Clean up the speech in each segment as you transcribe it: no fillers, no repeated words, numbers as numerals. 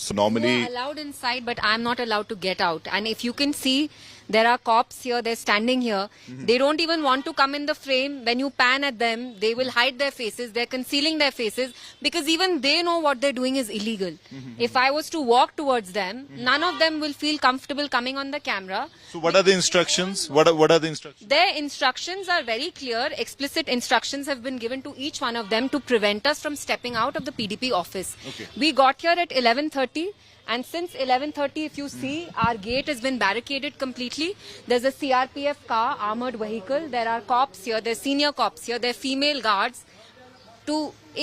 So normally, You are allowed inside, but I'm not allowed to get out. And if you can see, there are cops here, they're standing here. They don't even want to come in the frame. When you pan at them, they will hide their faces. They're concealing their faces because even they know what they're doing is illegal. If I was to walk towards them, none of them will feel comfortable coming on the camera. so what are the instructions? What are the instructions? Their instructions are very clear. Explicit instructions have been given to each one of them to prevent us from stepping out of the PDP office. Okay. We got here at 11:30. And since 11:30, if you see, our gate has been barricaded completely. There's a CRPF car, armored vehicle. There are cops here. There's senior cops here. There are female guards.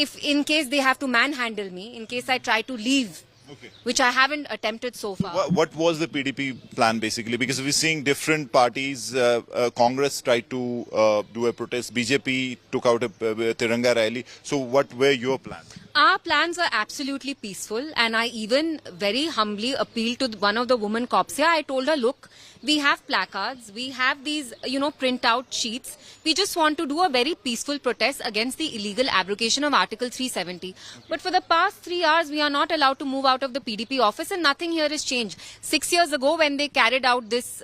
If in case they have to manhandle me, in case I try to leave, Okay. which I haven't attempted so far. What was the PDP plan basically? Because we're seeing different parties. Congress tried to do a protest. BJP took out a Tiranga rally. So what were your plans? Our plans are absolutely peaceful, and I even very humbly appealed to one of the women cops here. I told her, look, we have placards, we have these, print-out sheets. We just want to do a very peaceful protest against the illegal abrogation of Article 370. But for the past 3 hours, we are not allowed to move out of the PDP office, and nothing here has changed. 6 years ago, when they carried out this,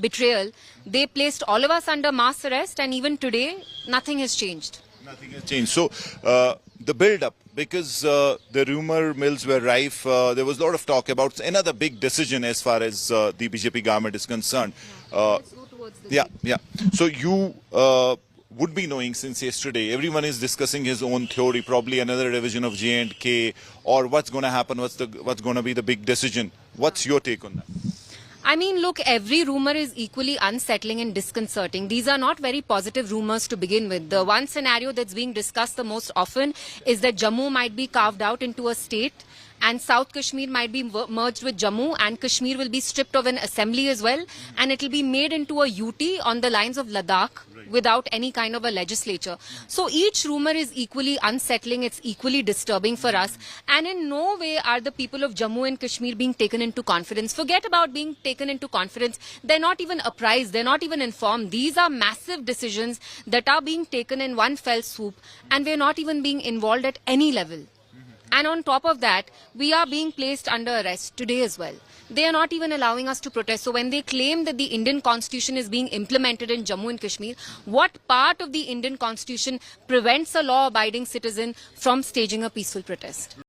betrayal, they placed all of us under mass arrest, and even today, nothing has changed. Nothing has changed. So the build-up, because the rumor mills were rife, there was a lot of talk about another big decision as far as the BJP government is concerned. Let's go towards the Yeah. So you would be knowing since yesterday, everyone is discussing his own theory, probably another revision of J&K, or what's going to happen, what's going to be the big decision. What's your take on that? I mean, look, every rumor is equally unsettling and disconcerting. These are not very positive rumors to begin with. The one scenario that's being discussed the most often is that Jammu might be carved out into a state and South Kashmir might be merged with Jammu, and Kashmir will be stripped of an assembly as well, and it will be made into a UT on the lines of Ladakh without any kind of a legislature. So each rumor is equally unsettling, it's equally disturbing for us, and in no way are the people of Jammu and Kashmir being taken into confidence. Forget about being taken into confidence. They're not even apprised, they're not even informed. These are massive decisions that are being taken in one fell swoop, and we're not even being involved at any level. And on top of that, we are being placed under arrest today as well. They are not even allowing us to protest. So when they claim that the Indian Constitution is being implemented in Jammu and Kashmir, what part of the Indian Constitution prevents a law-abiding citizen from staging a peaceful protest?